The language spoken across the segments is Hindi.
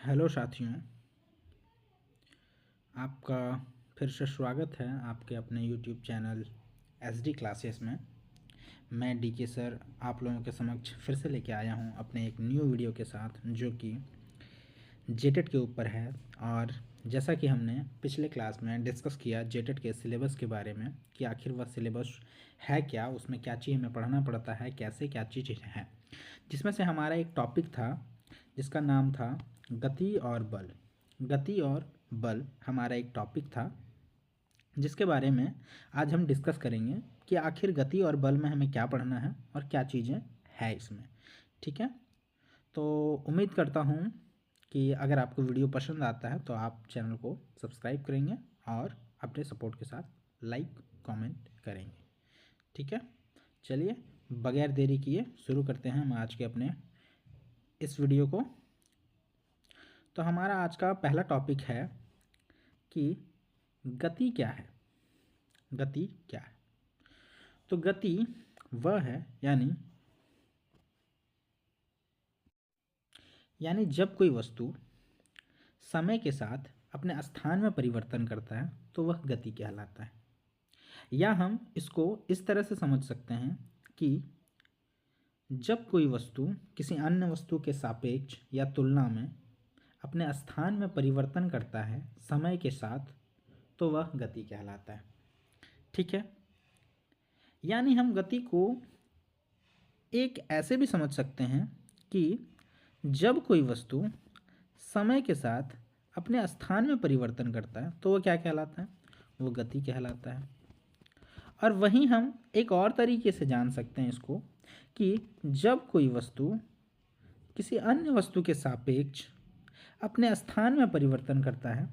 हेलो साथियों, आपका फिर से स्वागत है आपके अपने यूट्यूब चैनल एसडी क्लासेस में। मैं डीके सर आप लोगों के समक्ष फिर से लेके आया हूं अपने एक न्यू वीडियो के साथ, जो कि जेटेट के ऊपर है। और जैसा कि हमने पिछले क्लास में डिस्कस किया जेटेट के सिलेबस के बारे में कि आखिर वह सिलेबस है क्या, उसमें क्या चीज़ हमें पढ़ना पड़ता है, कैसे क्या चीज़ है, जिसमें से हमारा एक टॉपिक था जिसका नाम था गति और बल। गति और बल हमारा एक टॉपिक था जिसके बारे में आज हम डिस्कस करेंगे कि आखिर गति और बल में हमें क्या पढ़ना है और क्या चीज़ें हैं इसमें। ठीक है, तो उम्मीद करता हूँ कि अगर आपको वीडियो पसंद आता है तो आप चैनल को सब्सक्राइब करेंगे और अपने सपोर्ट के साथ लाइक कमेंट करेंगे। ठीक है, चलिए बगैर देरी किए शुरू करते हैं हम आज के अपने इस वीडियो को। तो हमारा आज का पहला टॉपिक है कि गति क्या है। गति क्या है? तो गति वह है यानी जब कोई वस्तु समय के साथ अपने स्थान में परिवर्तन करता है तो वह गति कहलाता है। या हम इसको इस तरह से समझ सकते हैं कि जब कोई वस्तु किसी अन्य वस्तु के सापेक्ष या तुलना में अपने स्थान में परिवर्तन करता है समय के साथ तो वह गति कहलाता है। ठीक है, यानी हम गति को एक ऐसे भी समझ सकते हैं कि जब कोई वस्तु समय के साथ अपने स्थान में परिवर्तन करता है तो वो क्या कहलाता है? वो गति कहलाता है। और वहीं हम एक और तरीके से जान सकते हैं इसको कि जब कोई वस्तु किसी अन्य वस्तु के सापेक्ष अपने स्थान में परिवर्तन करता है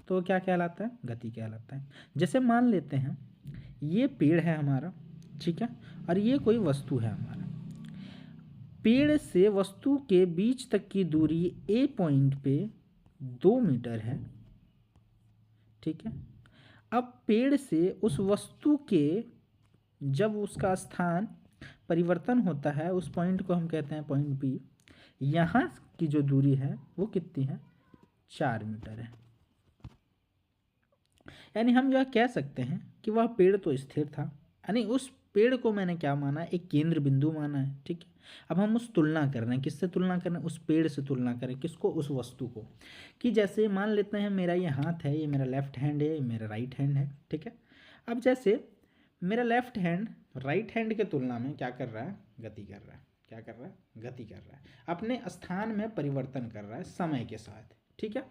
तो वो क्या कहलाता है? गति कहलाता है। जैसे मान लेते हैं ये पेड़ है हमारा, ठीक है, और ये कोई वस्तु है हमारा। पेड़ से वस्तु के बीच तक की दूरी ए पॉइंट पे 2 मीटर है। ठीक है, अब पेड़ से उस वस्तु के जब उसका स्थान परिवर्तन होता है उस पॉइंट को हम कहते हैं पॉइंट बी। यहाँ की जो दूरी है वो कितनी है? 4 मीटर है। यानी हम यह कह सकते हैं कि वह पेड़ तो स्थिर था, यानी उस पेड़ को मैंने क्या माना? एक केंद्र बिंदु माना है। ठीक है, अब हम उस तुलना कर रहे हैं, किससे तुलना कर रहे हैं? उस पेड़ से तुलना करें। किसको? उस वस्तु को। कि जैसे मान लेते हैं मेरा ये हाथ है, ये मेरा लेफ्ट हैंड है, ये मेरा राइट हैंड है। ठीक है, अब जैसे मेरा लेफ्ट हैंड राइट हैंड के तुलना में क्या कर रहा है? गति कर रहा है। क्या कर रहा है? गति कर रहा है, अपने स्थान में परिवर्तन कर रहा है समय के साथ। ठीक है,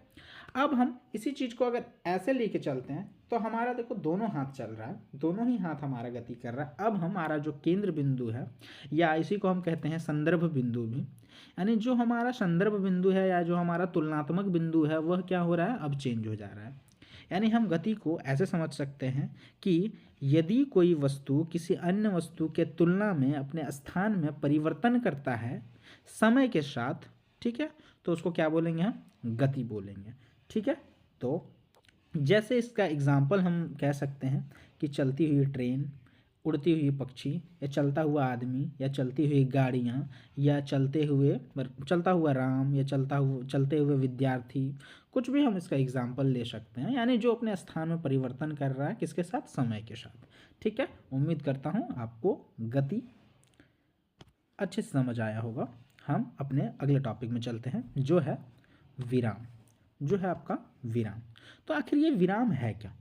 अब हम इसी चीज़ को अगर ऐसे लेके चलते हैं तो हमारा देखो दोनों हाथ चल रहा है, दोनों ही हाथ हमारा गति कर रहा है। अब हमारा जो केंद्र बिंदु है या इसी को हम कहते हैं संदर्भ बिंदु भी, यानी जो हमारा संदर्भ बिंदु है या जो हमारा तुलनात्मक बिंदु है वह क्या हो रहा है? अब चेंज हो जा रहा है। यानी हम गति को ऐसे समझ सकते हैं कि यदि कोई वस्तु किसी अन्य वस्तु के तुलना में अपने स्थान में परिवर्तन करता है समय के साथ, ठीक है, तो उसको क्या बोलेंगे? हम गति बोलेंगे। ठीक है, तो जैसे इसका एग्जाम्पल हम कह सकते हैं कि चलती हुई ट्रेन, उड़ती हुई पक्षी, या चलता हुआ आदमी, या चलती हुई गाड़ियाँ, या चलता हुआ राम, या चलते हुए विद्यार्थी, कुछ भी हम इसका एग्जाम्पल ले सकते हैं। यानी जो अपने स्थान में परिवर्तन कर रहा है किसके साथ? समय के साथ। ठीक है, उम्मीद करता हूँ आपको गति अच्छे से समझ आया होगा। हम अपने अगले टॉपिक में चलते हैं जो है विराम, जो है आपका विराम। तो आखिर ये विराम है क्या?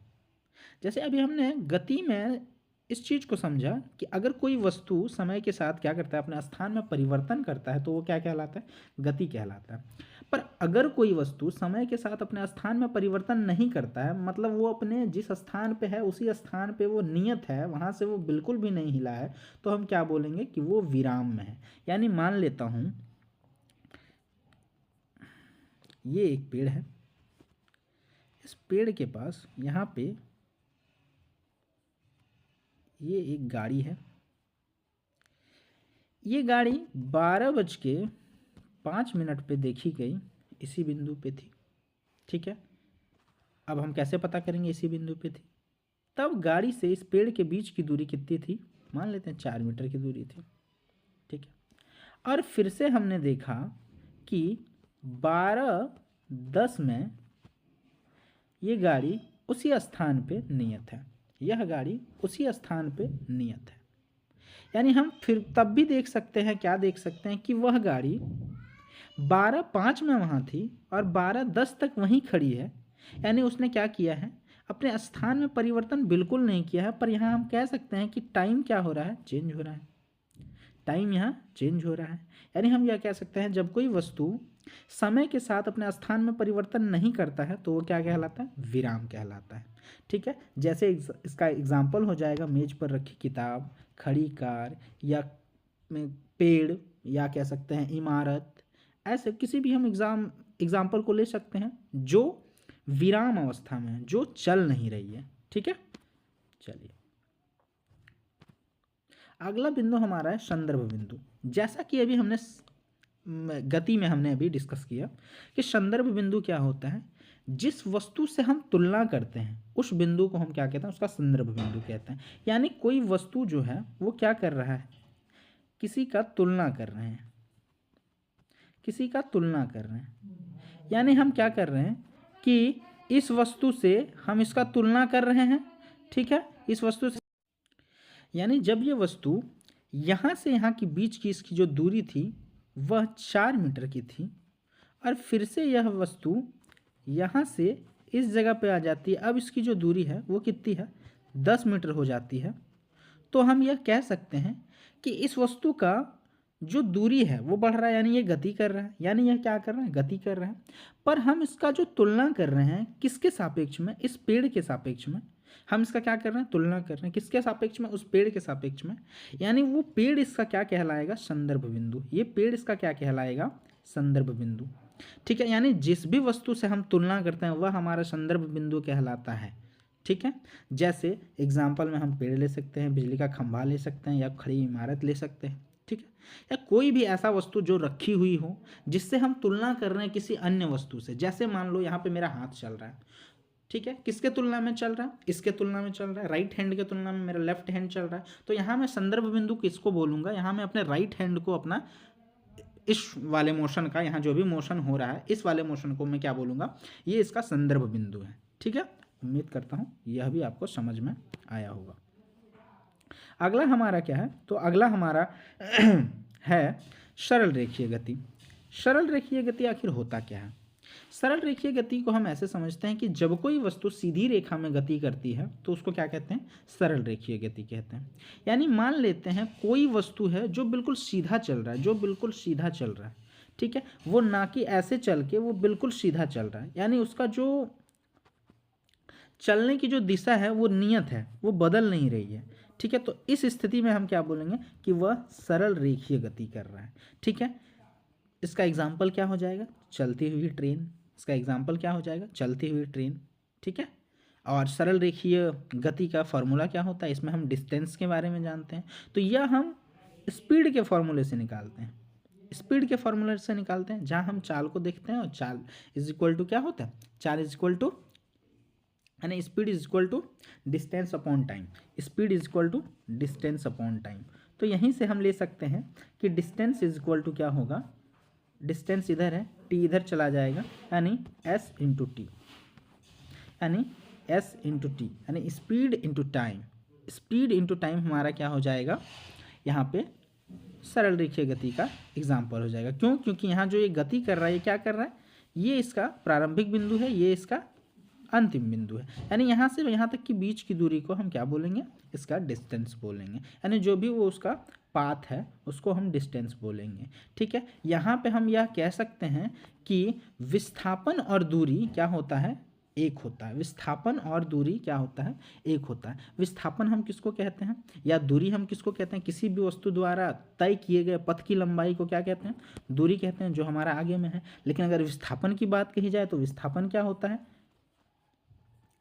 जैसे अभी हमने गति में इस चीज़ को समझा कि अगर कोई वस्तु समय के साथ क्या करता है? अपने स्थान में परिवर्तन करता है तो वो क्या कहलाता है? गति कहलाता है। पर अगर कोई वस्तु समय के साथ अपने स्थान में परिवर्तन नहीं करता है, मतलब वो अपने जिस स्थान पे है उसी स्थान पे वो नियत है, वहाँ से वो बिल्कुल भी नहीं हिला है, तो हम क्या बोलेंगे? कि वो विराम में है। यानी मान लेता हूँ ये एक पेड़ है, इस पेड़ के पास यहाँ पे ये एक गाड़ी है। ये गाड़ी 12:05 पे देखी गई, इसी बिंदु पे थी। ठीक है, अब हम कैसे पता करेंगे इसी बिंदु पे थी? तब गाड़ी से इस पेड़ के बीच की दूरी कितनी थी? मान लेते हैं 4 मीटर की दूरी थी। ठीक है, और फिर से हमने देखा कि 12:10 में ये गाड़ी उसी स्थान पे नियत है, यह गाड़ी उसी स्थान पे नियत है। यानी हम फिर तब भी देख सकते हैं, क्या देख सकते हैं कि वह गाड़ी 12:05 में वहाँ थी और 12:10 तक वहीं खड़ी है। यानी उसने क्या किया है, अपने स्थान में परिवर्तन बिल्कुल नहीं किया है, पर यहाँ हम कह सकते हैं कि टाइम क्या हो रहा है, चेंज हो रहा है। टाइम यहाँ चेंज हो रहा है। यानी हम यह कह सकते हैं जब कोई वस्तु समय के साथ अपने स्थान में परिवर्तन नहीं करता है तो वो क्या कहलाता है, विराम कहलाता है। ठीक है, जैसे इसका एग्जाम्पल हो जाएगा मेज पर रखी किताब, खड़ी कार, या पेड़, या कह सकते हैं इमारत। ऐसे किसी भी हम एग्जाम्पल को ले सकते हैं जो विराम अवस्था में है, जो चल नहीं रही है। ठीक है, चलिए अगला बिंदु हमारा है संदर्भ बिंदु। जैसा कि अभी हमने गति में हमने अभी डिस्कस किया कि संदर्भ बिंदु क्या होता है, जिस वस्तु से हम तुलना करते हैं उस बिंदु को हम क्या कहते हैं, उसका संदर्भ बिंदु कहते हैं। यानी कोई वस्तु जो है वो क्या कर रहा है, किसी का तुलना कर रहे हैं, किसी का तुलना कर रहे हैं। यानी हम क्या कर रहे हैं कि इस वस्तु से हम इसका तुलना कर रहे हैं। ठीक है, इस वस्तु से, यानी जब ये वस्तु यहाँ से यहाँ के बीच की इसकी जो दूरी थी वह 4 मीटर की थी, और फिर से यह वस्तु यहाँ से इस जगह पे आ जाती है, अब इसकी जो दूरी है वो कितनी है, 10 मीटर हो जाती है। तो हम यह कह सकते हैं कि इस वस्तु का जो दूरी है वो बढ़ रहा है, यानी ये गति कर रहा है। यानी यह क्या कर रहा है, गति कर रहा है। पर हम इसका जो तुलना कर रहे हैं किसके सापेक्ष में, इस पेड़ के सापेक्ष में हम इसका क्या कर रहे हैं, तुलना कर रहे हैं। किसके सापेक्ष में, उस पेड़ के सापेक्ष में। यानी वो पेड़ इसका क्या कहलाएगा, संदर्भ बिंदु। ये पेड़ इसका क्या कहलाएगा, संदर्भ बिंदु। ठीक है, यानी जिस भी वस्तु से हम तुलना करते हैं वह हमारा संदर्भ बिंदु कहलाता है। ठीक है, जैसे एग्जाम्पल में हम पेड़ ले सकते हैं, बिजली का खंभा ले सकते हैं, या खड़ी इमारत ले सकते हैं। ठीक है, या कोई भी ऐसा वस्तु जो रखी हुई हो जिससे हम तुलना कर रहे हैं किसी अन्य वस्तु से। जैसे मान लो यहाँ पे मेरा हाथ चल रहा है, ठीक है, किसके तुलना में चल रहा है, इसके तुलना में चल रहा है। राइट हैंड के तुलना में मेरा लेफ्ट हैंड चल रहा है। तो यहाँ मैं संदर्भ बिंदु किसको बोलूँगा, यहाँ मैं अपने राइट हैंड को, अपना इस वाले मोशन का, यहाँ जो भी मोशन हो रहा है इस वाले मोशन को मैं क्या बोलूँगा, ये इसका संदर्भ बिंदु है। ठीक है, उम्मीद करता हूँ यह भी आपको समझ में आया होगा। अगला हमारा क्या है, तो अगला हमारा है सरल रेखीय गति। सरल रेखीय गति आखिर होता क्या है। सरल रेखीय गति को हम ऐसे समझते हैं कि जब कोई वस्तु सीधी रेखा में गति करती है तो उसको क्या कहते हैं, सरल रेखीय गति कहते हैं। यानी मान लेते हैं कोई वस्तु है जो बिल्कुल सीधा चल रहा है, जो बिल्कुल सीधा चल रहा है। ठीक है, वो ना कि ऐसे चल के, वो बिल्कुल सीधा चल रहा है। यानी उसका जो चलने की जो दिशा है वो नियत है, वो बदल नहीं रही है। ठीक है, तो इस स्थिति में हम क्या बोलेंगे कि वह सरल रेखीय गति कर रहा है। ठीक है, इसका एग्जाम्पल क्या हो जाएगा, चलती हुई ट्रेन। इसका एग्जाम्पल क्या हो जाएगा, चलती हुई ट्रेन। ठीक है, और सरल रेखीय गति का फॉर्मूला क्या होता है, इसमें हम डिस्टेंस के बारे में जानते हैं। तो यह हम स्पीड के फॉर्मूले से निकालते हैं, स्पीड के फॉर्मूले से निकालते हैं, जहाँ हम चाल को देखते हैं। और चाल इज इक्वल टू क्या होता है, चाल इज इक्वल टू, यानी speed is equal to distance upon time. Speed is equal to distance upon time. तो यहीं से हम ले सकते हैं कि डिस्टेंस इज इक्वल टू क्या होगा, डिस्टेंस इधर है, टी इधर चला जाएगा, यानी एस इंटू टी, यानी एस इंटू टी, यानी speed into time. Speed into time हमारा क्या हो जाएगा, यहाँ पे सरल रेखीय गति का एग्जाम्पल हो जाएगा। क्यों, क्योंकि यहाँ जो ये गति कर रहा है, ये क्या कर रहा है, ये इसका प्रारंभिक बिंदु है, ये इसका अंतिम बिंदु है। यानी यहाँ से यहाँ तक की बीच की दूरी को हम क्या बोलेंगे, इसका डिस्टेंस बोलेंगे। यानी जो भी वो उसका पाथ है उसको हम डिस्टेंस बोलेंगे। ठीक है, यहाँ पे हम यह कह सकते हैं कि विस्थापन और दूरी क्या होता है, एक होता है। विस्थापन और दूरी क्या होता है, एक होता है। विस्थापन हम किसको कहते हैं, या दूरी हम किसको कहते हैं, किसी भी वस्तु द्वारा तय किए गए पथ की लंबाई को क्या कहते हैं, दूरी कहते हैं, जो हमारा आगे में है। लेकिन अगर विस्थापन की बात कही जाए तो विस्थापन क्या होता है,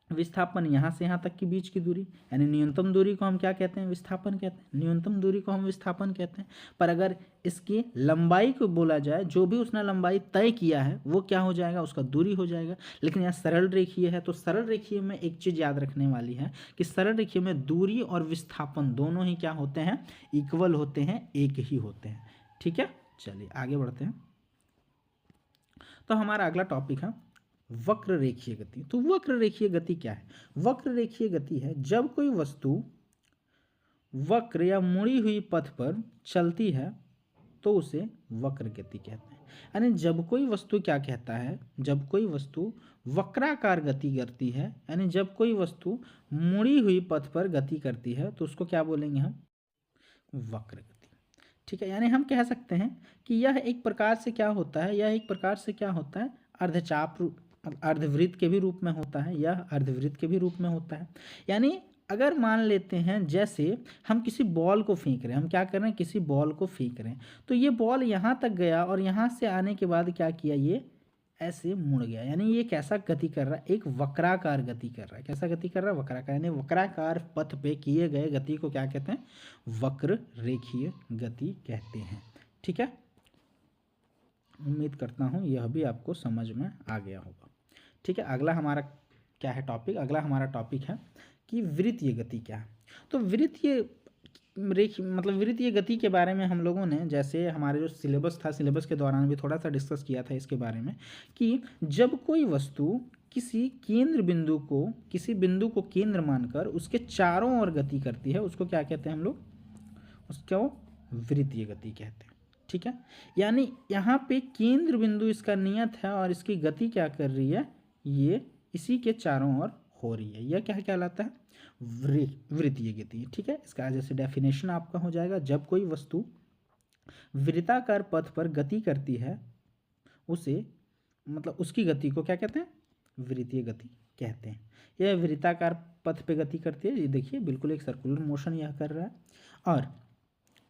विस्थापन यहाँ से यहाँ तक की बीच की दूरी, यानी न्यूनतम दूरी को हम क्या कहते हैं, विस्थापन कहते हैं। न्यूनतम दूरी को हम विस्थापन कहते हैं। पर अगर इसकी लंबाई को बोला जाए, जो भी उसने लंबाई तय किया है वो क्या हो जाएगा, उसका दूरी हो जाएगा। लेकिन यहाँ सरल रेखीय है, तो सरल रेखीय में एक चीज़ याद रखने वाली है कि सरल रेखीय में दूरी और विस्थापन दोनों ही क्या होते हैं, इक्वल होते हैं, एक ही होते हैं। ठीक है, चलिए आगे बढ़ते हैं। तो हमारा अगला टॉपिक है वक्र रेखीय गति। तो वक्र रेखीय गति क्या है? वक्र रेखीय गति है जब कोई वस्तु वक्र या मुड़ी हुई पथ पर चलती है तो उसे वक्र गति कहते हैं। यानी जब कोई वस्तु क्या कहता है, जब कोई वस्तु वक्राकार गति करती है, यानी जब कोई वस्तु मुड़ी हुई पथ पर गति करती है तो उसको क्या बोलेंगे हम? वक्र गति। ठीक है, यानी हम कह सकते हैं कि यह एक प्रकार से क्या होता है, यह एक प्रकार से क्या होता है, अर्धचाप अर्धवृत्त के भी रूप में होता है, यह अर्धवृत्त के भी रूप में होता है। यानी अगर मान लेते हैं जैसे हम किसी बॉल को फेंक रहे हैं, हम क्या कर रहे हैं, किसी बॉल को फेंक रहे हैं, तो ये बॉल यहाँ तक गया और यहाँ से आने के बाद क्या किया, ये ऐसे मुड़ गया। यानी ये कैसा गति कर रहा है, एक वक्राकार गति कर रहा है। कैसा गति कर रहा है? वक्राकार। यानी वक्राकार पथ पे किए गए गति को क्या कहते हैं? वक्र रेखीय गति कहते हैं। ठीक है, उम्मीद करता हूँ यह भी आपको समझ में आ गया होगा। ठीक है, अगला हमारा क्या है टॉपिक? अगला हमारा टॉपिक है कि वृत्तीय गति क्या है। तो वृत्तीय वृत्तीय गति के बारे में हम लोगों ने, जैसे हमारे जो सिलेबस था, सिलेबस के दौरान भी थोड़ा सा डिस्कस किया था इसके बारे में कि जब कोई वस्तु किसी केंद्र बिंदु को, किसी बिंदु को केंद्र मानकर उसके चारों ओर गति करती है, उसको क्या कहते हैं हम लोग? उसको वृत्तीय गति कहते हैं। ठीक है, यानी यहाँ पे केंद्र बिंदु इसका नियत है और इसकी गति क्या कर रही है, ये इसी के चारों ओर हो रही है। यह क्या कहलाता है? वृत्तीय गति। ठीक है, इसका जैसे डेफिनेशन आपका हो जाएगा, जब कोई वस्तु वृत्ताकार पथ पर गति करती है उसे, उसकी गति को क्या कहते हैं? वृत्तीय गति कहते हैं। यह वृत्ताकार पथ पे गति करती है, ये देखिए बिल्कुल एक सर्कुलर मोशन यह कर रहा है। और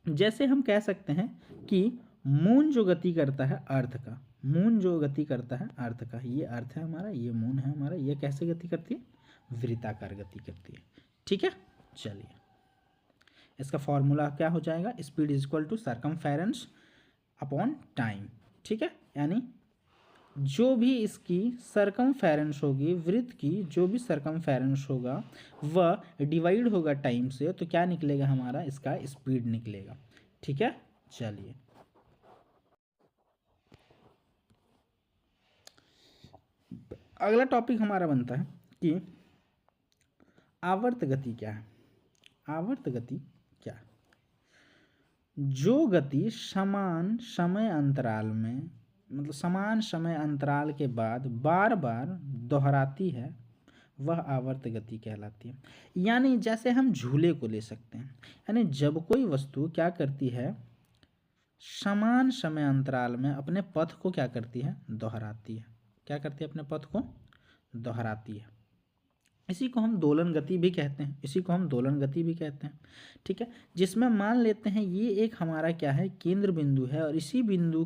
जैसे हम कह सकते हैं कि मून जो गति करता है अर्थ का, मून जो गति करता है अर्थ का, ये अर्थ है हमारा, ये मून है हमारा, ये कैसे गति करती है? वृत्ताकार गति करती है। ठीक है, चलिए इसका फॉर्मूला क्या हो जाएगा? Speed is equal to circumference upon time. ठीक है, यानी जो भी इसकी सर्कमफेरेंस होगी, वृत्त की जो भी सर्कमफेरेंस होगा वह डिवाइड होगा टाइम से, तो क्या निकलेगा हमारा? इसका स्पीड निकलेगा। ठीक है, चलिए अगला टॉपिक हमारा बनता है कि आवर्त गति क्या है। आवर्त गति क्या है? जो गति समान समय अंतराल में, समान समय अंतराल के बाद बार बार दोहराती है, वह आवर्त गति कहलाती है। यानी जैसे हम झूले को ले सकते हैं, यानी जब कोई वस्तु क्या करती है, समान समय अंतराल में अपने पथ को क्या करती है? दोहराती है। क्या करती है? अपने पथ को दोहराती है। इसी को हम दोलन गति भी कहते हैं, इसी को हम दोलन गति भी कहते हैं। ठीक है, जिसमें मान लेते हैं ये एक हमारा क्या है? केंद्र बिंदु है और इसी बिंदु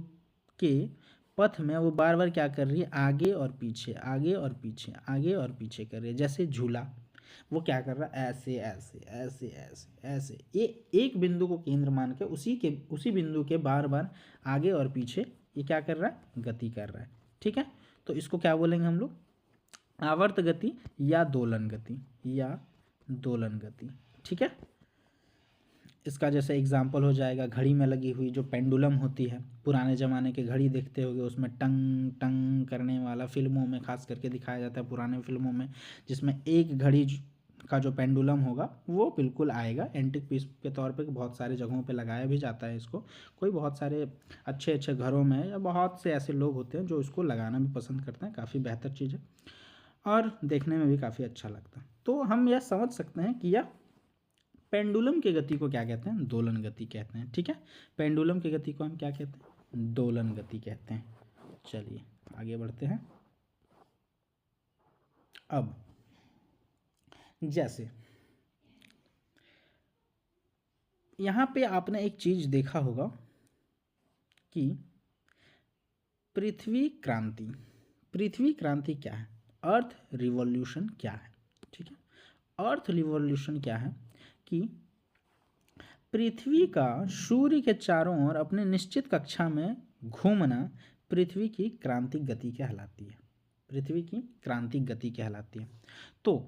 के पथ में वो बार बार क्या कर रही है? आगे और पीछे, आगे और पीछे, आगे और पीछे कर रही है। जैसे झूला, वो क्या कर रहा है? ऐसे ऐसे ऐसे ऐसे ऐसे, ये एक बिंदु को केंद्र मान के उसी बिंदु के बार बार आगे और पीछे ये क्या कर रहा है? गति कर रहा है। ठीक है, तो इसको क्या बोलेंगे हम लोग? आवर्त गति या दोलन गति, या दोलन गति। ठीक है, इसका जैसे एग्जाम्पल हो जाएगा घड़ी में लगी हुई जो पेंडुलम होती है, पुराने ज़माने के घड़ी देखते होगे, उसमें टंग टंग करने वाला फिल्मों में खास करके दिखाया जाता है, पुराने फिल्मों में, जिसमें एक घड़ी का जो पेंडुलम होगा वो बिल्कुल आएगा। एंटिक पीस के तौर पे बहुत सारे जगहों पे लगाया भी जाता है इसको। कोई बहुत सारे अच्छे अच्छे घरों में, या बहुत से ऐसे लोग होते हैं जो इसको लगाना भी पसंद करते हैं। काफ़ी बेहतर चीज़ है और देखने में भी काफ़ी अच्छा लगता है। तो हम यह समझ सकते हैं कि यह पेंडुलम की गति को क्या कहते हैं? दोलन गति कहते हैं। ठीक है, पेंडुलम की गति को हम क्या कहते हैं? दोलन गति कहते हैं। चलिए आगे बढ़ते हैं। अब जैसे यहाँ पे आपने एक चीज देखा होगा कि पृथ्वी क्रांति क्या है? अर्थ रिवॉल्यूशन क्या है? ठीक है, अर्थ रिवॉल्यूशन क्या है कि पृथ्वी का सूर्य के चारों ओर अपने निश्चित कक्षा में घूमना पृथ्वी की क्रांतिक गति कहलाती है। पृथ्वी की क्रांतिक गति कहलाती है। तो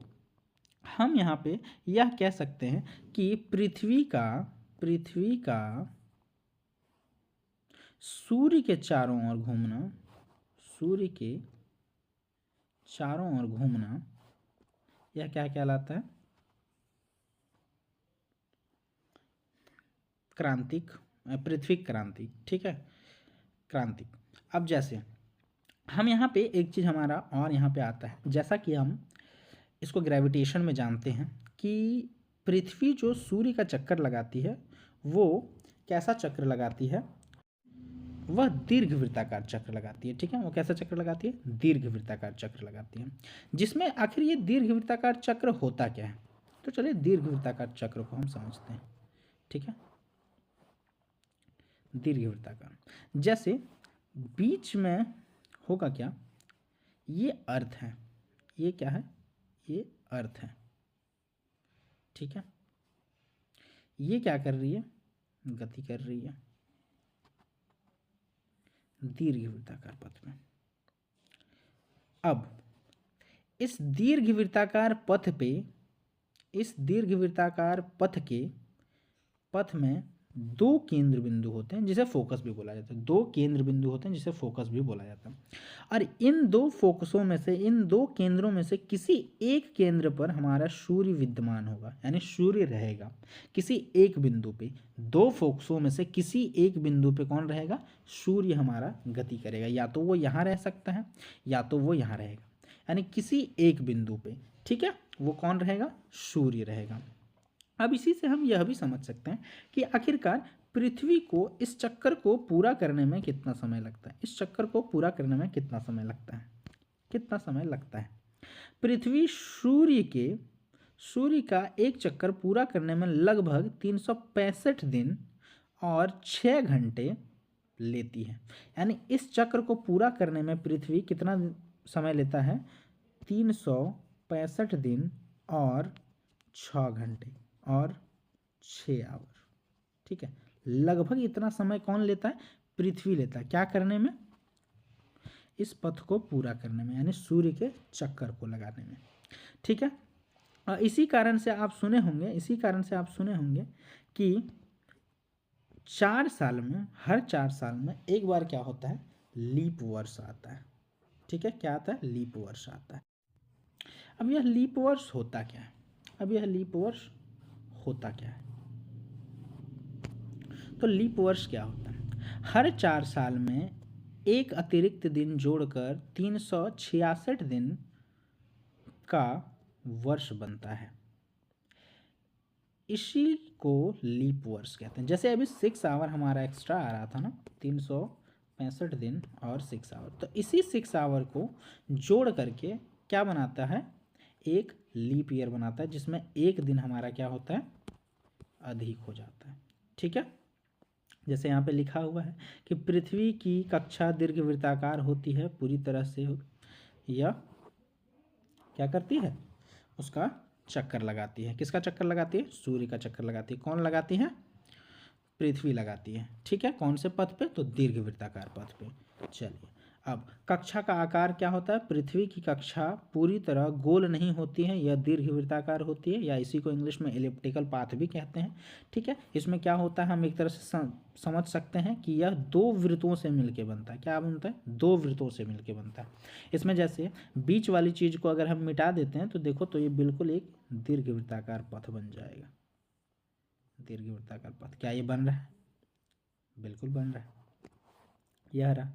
हम यहाँ पे यह कह सकते हैं कि पृथ्वी का सूर्य के चारों ओर घूमना, सूर्य के चारों ओर घूमना, यह क्या कहलाता है? क्रांतिक, पृथ्वी क्रांति, ठीक है, क्रांति। अब जैसे हम यहाँ पे एक चीज़ हमारा और यहाँ पे आता है, जैसा कि हम इसको ग्रेविटेशन में जानते हैं कि पृथ्वी जो सूर्य का चक्कर लगाती है वो कैसा चक्र लगाती है? वह दीर्घवृत्ताकार चक्र लगाती है, ठीक है। वो कैसा चक्र लगाती है? दीर्घवृत्ताकार चक्र लगाती है। जिसमें आखिर ये दीर्घवृत्ताकार चक्र होता क्या है? तो चलिए दीर्घवृत्ताकार चक्र को हम समझते हैं, ठीक है। दीर्घवृत्ताकार, जैसे बीच में होगा क्या? ये अर्थ है, ये क्या है? ये अर्थ है, ठीक है। ये क्या कर रही है? गति कर रही है दीर्घवृत्ताकार पथ में। अब इस दीर्घवृत्ताकार पथ पे, इस दीर्घवृत्ताकार पथ के पथ में दो केंद्र बिंदु होते हैं जिसे फोकस भी बोला जाता है। दो केंद्र बिंदु होते हैं जिसे फोकस भी बोला जाता है। और इन दो फोकसों में से, इन दो केंद्रों में से किसी एक केंद्र पर हमारा सूर्य विद्यमान होगा, यानी सूर्य रहेगा किसी एक बिंदु पे। दो फोकसों में से किसी एक बिंदु पे कौन रहेगा? सूर्य हमारा गति करेगा। या तो वो यहाँ रह सकता है या तो वो यहाँ रहेगा, यानी किसी एक बिंदु पे, ठीक है। वो कौन रहेगा? सूर्य रहेगा। अब इसी से हम यह भी समझ सकते हैं कि आखिरकार पृथ्वी को इस चक्कर को पूरा करने में कितना समय लगता है। इस चक्कर को पूरा करने में कितना समय लगता है? कितना समय लगता है? पृथ्वी सूर्य का एक चक्कर पूरा करने में लगभग 365 दिन और 6 घंटे लेती है। यानी इस चक्र को पूरा करने में पृथ्वी कितना समय लेता है? 365 दिन और 6 घंटे और 6 आवर, ठीक है। लगभग इतना समय कौन लेता है? पृथ्वी लेता है। क्या करने में? इस पथ को पूरा करने में, यानी सूर्य के चक्कर को लगाने में, ठीक है। इसी कारण से आप सुने होंगे कि 4 साल में, हर 4 साल में एक बार क्या होता है? लीप वर्ष आता है, ठीक है। क्या आता है? लीप वर्ष आता है। अब यह लीप वर्ष होता क्या है? तो लीप वर्ष क्या होता है? हर 4 साल में एक अतिरिक्त दिन जोड़कर 366 दिन का वर्ष बनता है। इसी को लीप वर्ष कहते हैं। जैसे अभी 6 आवर हमारा एक्स्ट्रा आ रहा था ना, 365 दिन और 6 आवर, तो इसी 6 आवर को जोड़ करके क्या बनाता है? एक लीप ईयर बनाता है, जिसमें एक दिन हमारा क्या होता है? अधिक हो जाता है, ठीक है। जैसे यहाँ पे लिखा हुआ है कि पृथ्वी की कक्षा दीर्घवृत्ताकार होती है पूरी तरह से। यह क्या करती है? उसका चक्कर लगाती है। किसका चक्कर लगाती है? सूर्य का चक्कर लगाती है। कौन लगाती है? पृथ्वी लगाती है, ठीक है। कौन से पथ पे? तो दीर्घवृत्ताकार पथ पे। चलिए, अब कक्षा का आकार क्या होता है? पृथ्वी की कक्षा पूरी तरह गोल नहीं होती है, यह दीर्घवृत्ताकार होती है, या इसी को इंग्लिश में एलिप्टिकल पाथ भी कहते हैं, ठीक है। इसमें क्या होता है, हम एक तरह से समझ सकते हैं कि यह दो वृत्तों से मिलकर बनता है। क्या बनता है? दो वृत्तों से मिलकर बनता है। इसमें जैसे बीच वाली चीज़ को अगर हम मिटा देते हैं तो देखो, तो ये बिल्कुल एक दीर्घवृत्ताकार पथ बन जाएगा। दीर्घवृत्ताकार पथ, क्या ये बन रहा है? बिल्कुल बन रहा है। यह रहा,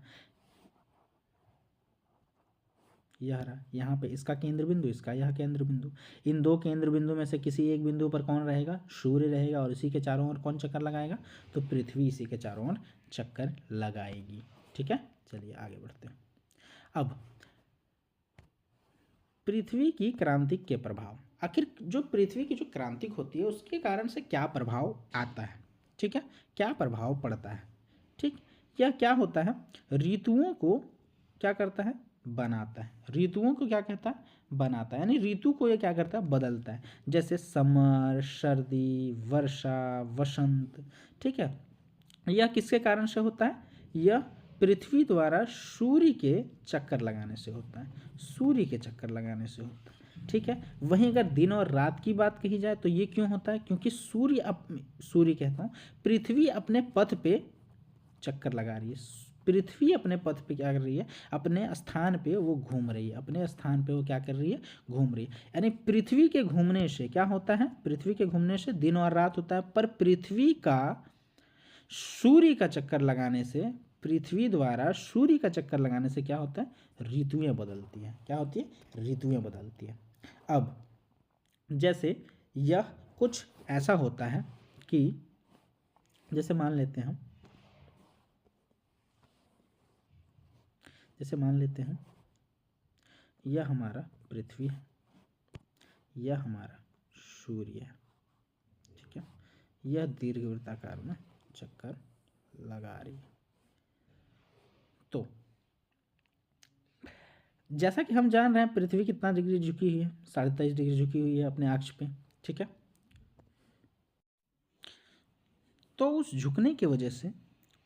यहाँ पे इसका केंद्र बिंदु, इसका यह केंद्र बिंदु। इन दो केंद्र बिंदु में से किसी एक बिंदु पर कौन रहेगा? सूर्य रहेगा। और इसी के चारों ओर कौन चक्कर लगाएगा? तो पृथ्वी इसी के चारों ओर चक्कर लगाएगी, ठीक है। चलिए आगे बढ़ते हैं। अब पृथ्वी की क्रांतिक के प्रभाव, आखिर जो पृथ्वी की जो क्रांतिक होती है उसके कारण से क्या प्रभाव आता है, ठीक है, क्या प्रभाव पड़ता है, ठीक। यह क्या होता है? ऋतुओं को क्या करता है? बनाता है। ऋतुओं को क्या कहता है? बनाता है, यानी ऋतु को यह क्या करता है? बदलता है। जैसे समर, सर्दी, वर्षा, वसंत, ठीक है। यह किसके कारण से होता है? यह पृथ्वी द्वारा सूर्य के चक्कर लगाने से होता है। सूर्य के चक्कर लगाने से होता है, ठीक है। वहीं अगर दिन और रात की बात कही जाए तो ये क्यों होता है? क्योंकि सूर्य कहता हूँ, पृथ्वी अपने पथ पे चक्कर लगा रही है। पृथ्वी अपने पथ पे क्या कर रही है, अपने स्थान पे वो घूम रही है, अपने स्थान पे वो क्या कर रही है, घूम रही है। यानी पृथ्वी के घूमने से क्या होता है, पृथ्वी के घूमने से दिन और रात होता है, पर पृथ्वी का सूर्य का चक्कर लगाने से, पृथ्वी द्वारा सूर्य का चक्कर लगाने से क्या होता है, ऋतुएं बदलती हैं। क्या होती है, ऋतुएं बदलती हैं। अब जैसे यह कुछ ऐसा होता है कि जैसे मान लेते हैं, यह हमारा पृथ्वी है, यह हमारा सूर्य है, ठीक है। यह दीर्घवृत्ताकार में चक्कर लगा रही है। तो जैसा कि हम जान रहे हैं पृथ्वी कितना डिग्री झुकी हुई है, 23.5 डिग्री झुकी हुई है अपने अक्ष पे, ठीक है। तो उस झुकने की वजह से,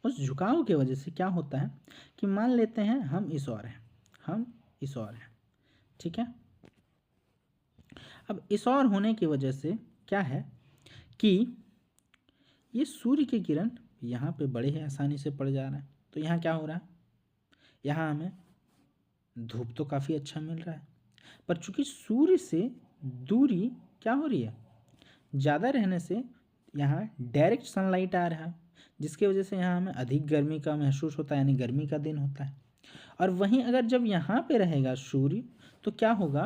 उस झुकाव की वजह से क्या होता है कि मान लेते हैं हम इस ओर हैं, हम इस ओर हैं, ठीक है। अब इस ओर होने की वजह से क्या है कि ये सूर्य की किरण यहाँ पे बड़े ही आसानी से पड़ जा रहा है। तो यहाँ क्या हो रहा है, यहाँ हमें धूप तो काफ़ी अच्छा मिल रहा है, पर चूंकि सूर्य से दूरी क्या हो रही है, ज़्यादा रहने से यहाँ डायरेक्ट सनलाइट आ रहा है, जिसकी वजह से यहाँ हमें अधिक गर्मी का महसूस होता है, यानी गर्मी का दिन होता है। और वहीं अगर जब यहाँ पे रहेगा सूर्य, तो क्या होगा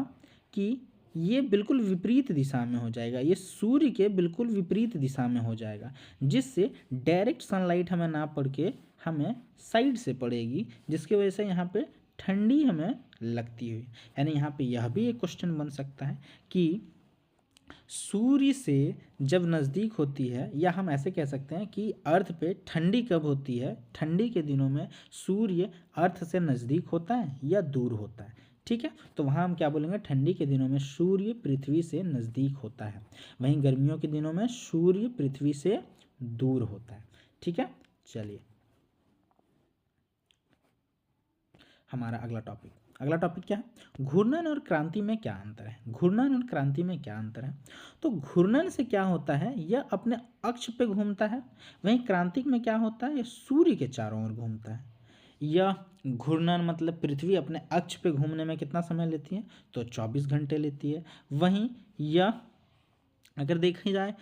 कि ये बिल्कुल विपरीत दिशा में हो जाएगा, ये सूर्य के बिल्कुल विपरीत दिशा में हो जाएगा, जिससे डायरेक्ट सनलाइट हमें ना पड़ के हमें साइड से पड़ेगी, जिसकी वजह से यहाँ पे ठंडी हमें लगती हुई। यानी यहाँ पे यह भी एक क्वेश्चन बन सकता है कि सूर्य से जब नज़दीक होती है, या हम ऐसे कह सकते हैं कि अर्थ पे ठंडी कब होती है, ठंडी के दिनों में सूर्य अर्थ से नज़दीक होता है या दूर होता है, ठीक है। तो वहाँ हम क्या बोलेंगे, ठंडी के दिनों में सूर्य पृथ्वी से नज़दीक होता है, वहीं गर्मियों के दिनों में सूर्य पृथ्वी से दूर होता है, ठीक है। चलिए हमारा अगला टॉपिक क्या है, घूर्णन और क्रांति में क्या अंतर है। घूर्णन और क्रांति में क्या अंतर है, तो घूर्णन से क्या होता है, यह अपने अक्ष पे घूमता है, वहीं क्रांति में क्या होता है, यह सूर्य के चारों ओर घूमता है। यह घूर्णन मतलब पृथ्वी अपने अक्ष पे घूमने में कितना समय लेती है, तो 24 घंटे लेती है। वहीं यह अगर देखी जाए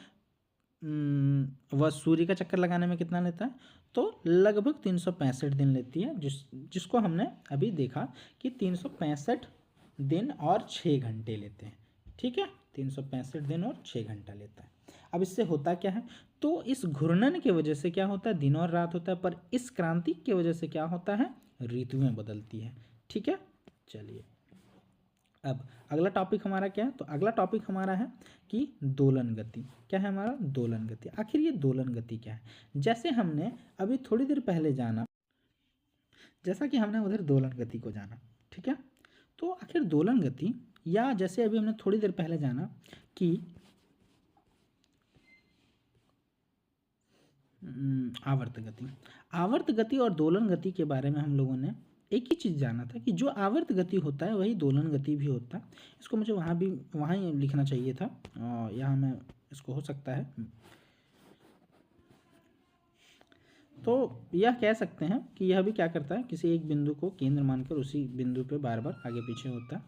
वह सूर्य का चक्कर लगाने में कितना लेता है, तो लगभग 365 दिन लेती है, जिसको हमने अभी देखा कि 365 दिन और 6 घंटे लेते हैं, ठीक है। 365 दिन और 6 घंटा लेता है। अब इससे होता क्या है, तो इस घूर्णन की वजह से क्या होता है, दिन और रात होता है, पर इस क्रांति की वजह से क्या होता है, ऋतुएं बदलती है, ठीक है। चलिए अब अगला टॉपिक हमारा क्या है, तो अगला टॉपिक हमारा है कि दोलन गति। क्या है हमारा, दोलन गति। आखिर ये दोलन गति क्या है, जैसे हमने अभी थोड़ी देर पहले जाना, जैसा कि हमने उधर दोलन गति को जाना, ठीक है। तो आखिर दोलन गति, या जैसे अभी हमने थोड़ी देर पहले जाना कि आवर्त गति, आवर्त गति और दोलन गति के बारे में हम लोगों ने एक ही चीज़ जाना था कि जो आवर्त गति होता है वही दोलन गति भी होता है। इसको मुझे वहाँ ही लिखना चाहिए था, यहाँ मैं इसको हो सकता है, तो यह कह सकते हैं कि यह भी क्या करता है, किसी एक बिंदु को केंद्र मानकर उसी बिंदु पे बार बार आगे पीछे होता है।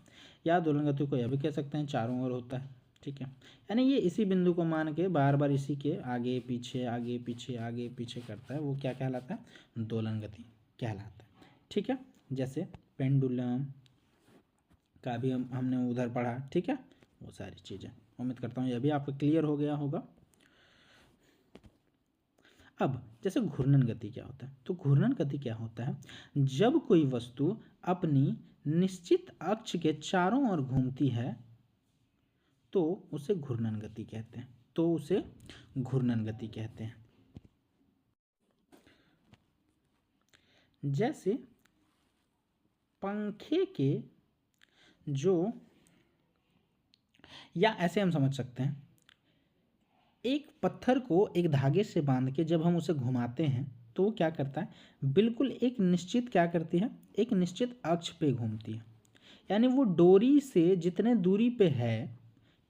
या दोलन गति को यह भी कह सकते हैं चारों ओर होता है, ठीक है। यानी ये इसी बिंदु को मान के बार बार इसी के आगे पीछे आगे पीछे आगे पीछे करता है, वो क्या कहलाता है, दोलन गति कहलाता है, ठीक है। जैसे पेंडुलम का भी हमने उधर पढ़ा, ठीक है। वो सारी चीज़ें उम्मीद करता हूँ यह भी आपको क्लियर हो गया होगा। अब जैसे घूर्णन गति क्या होता है, तो घूर्णन गति क्या होता है, जब कोई वस्तु अपनी निश्चित अक्ष के चारों ओर घूमती है तो उसे घूर्णन गति कहते हैं, तो उसे घूर्णन गति कहते हैं। जैसे पंखे के जो, या ऐसे हम समझ सकते हैं, एक पत्थर को एक धागे से बांध के जब हम उसे घुमाते हैं तो वो क्या करता है, बिल्कुल एक निश्चित क्या करती है, एक निश्चित अक्ष पे घूमती है। यानी वो डोरी से जितने दूरी पे है,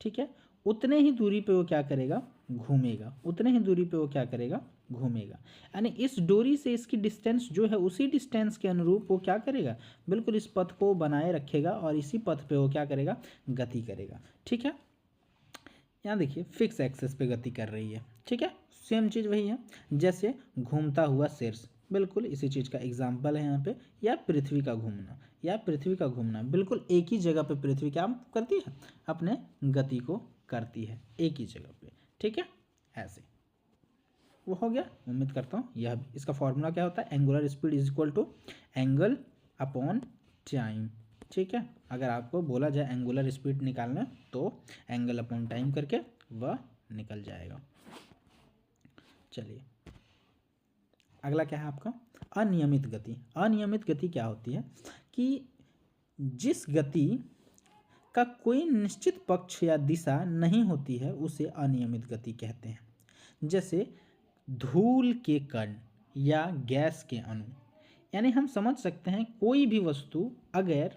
ठीक है, उतने ही दूरी पे वो क्या करेगा, घूमेगा, उतने ही दूरी पे वो क्या करेगा, घूमेगा। यानी इस डोरी से इसकी डिस्टेंस जो है उसी डिस्टेंस के अनुरूप वो क्या करेगा, बिल्कुल इस पथ को बनाए रखेगा और इसी पथ पे वो क्या करेगा, गति करेगा। ठीक है, यहाँ देखिए फिक्स एक्सेस पे गति कर रही है। ठीक है, सेम चीज़ वही है जैसे घूमता हुआ शीर्ष, बिल्कुल इसी चीज़ का एग्जाम्पल है यहाँ पे। या पृथ्वी का घूमना, या पृथ्वी का घूमना, बिल्कुल एक ही जगह पे पृथ्वी क्या करती है, अपने गति को करती है एक ही जगह पे। ठीक है, ऐसे वो हो गया। उम्मीद करता हूँ यह इसका फॉर्मूला क्या होता है, angular speed is equal to angle upon time. ठीक है, अगर आपको बोला जाए एंगुलर स्पीड निकालना तो एंगल अपॉन टाइम करके वह निकल जाएगा। चलिए अगला क्या है आपका, अनियमित गति। अनियमित गति क्या होती है कि जिस गति का कोई निश्चित पक्ष या दिशा नहीं होती है उसे अनियमित गति कहते हैं। जैसे धूल के कण या गैस के अणु, यानी हम समझ सकते हैं कोई भी वस्तु अगर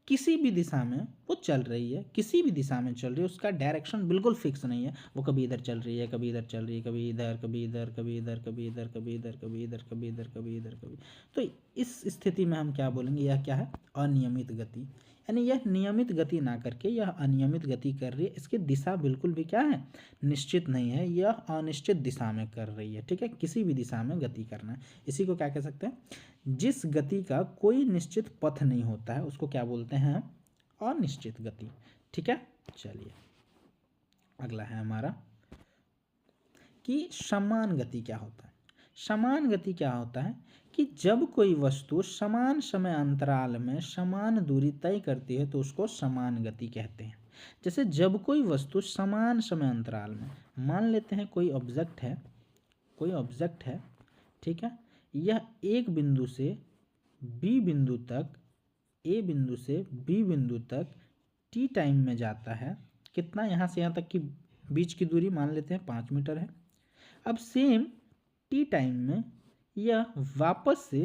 किसी भी दिशा में वो चल रही है, किसी भी दिशा में चल रही है, उसका डायरेक्शन बिल्कुल फिक्स नहीं है, वो कभी इधर चल रही है, कभी इधर चल रही है, कभी इधर, कभी इधर, कभी इधर, कभी इधर, कभी इधर, कभी इधर, कभी इधर, कभी इधर, कभी, तो इस स्थिति में हम क्या बोलेंगे, यह क्या है, अनियमित गति। यानी यह नियमित गति ना करके यह अनियमित गति कर रही है, इसकी दिशा बिल्कुल भी क्या है, निश्चित नहीं है, यह अनिश्चित दिशा में कर रही है। ठीक है, किसी भी दिशा में गति करना है, इसी को क्या कह सकते हैं, जिस गति का कोई निश्चित पथ नहीं होता है उसको क्या बोलते हैं, अनिश्चित गति। ठीक है, चलिए अगला है हमारा कि समान गति क्या होता है। समान गति क्या होता है कि जब कोई वस्तु समान समय अंतराल में समान दूरी तय करती है तो उसको समान गति कहते हैं। जैसे जब कोई वस्तु समान समय अंतराल में, मान लेते हैं कोई ऑब्जेक्ट है, कोई ऑब्जेक्ट है, ठीक है, यह एक बिंदु से बी बिंदु तक, ए बिंदु से बी बिंदु तक टी टाइम में जाता है। कितना, यहाँ से यहाँ तक की बीच की दूरी मान लेते हैं 5 मीटर है। अब सेम टी टाइम में यह वापस से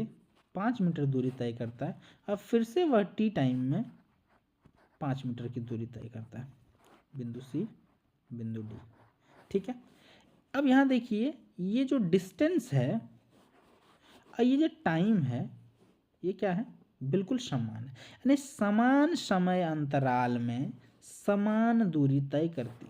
5 मीटर दूरी तय करता है। अब फिर से वह टी टाइम में 5 मीटर की दूरी तय करता है, बिंदु सी बिंदु डी। ठीक है, अब यहाँ देखिए ये जो डिस्टेंस है और ये जो टाइम है ये क्या है, बिल्कुल समान है। यानी समान समय अंतराल में समान दूरी तय करती